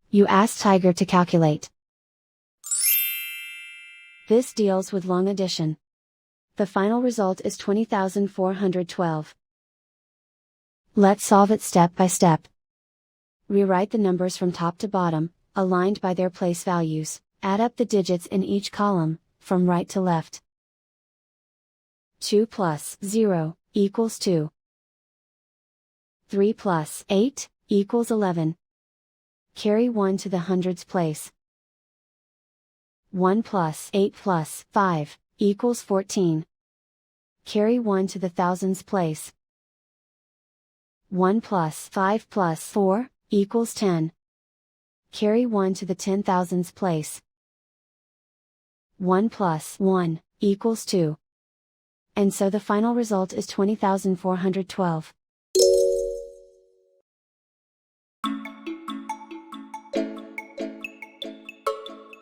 You ask Tiger to calculate. This deals with long addition. The final result is 20,412. Let's solve it step by step. Rewrite the numbers from top to bottom, aligned by their place values, add up the digits in each column, from right to left. 2 plus 0 equals 2. 3 plus 8 equals 11. Carry 1 to the hundreds place. 1 plus 8 plus 5 equals 14. Carry 1 to the thousands place. 1 plus 5 plus 4 equals 10. Carry 1 to the 10,000s place. 1 plus 1 equals 2. And so the final result is 20,412.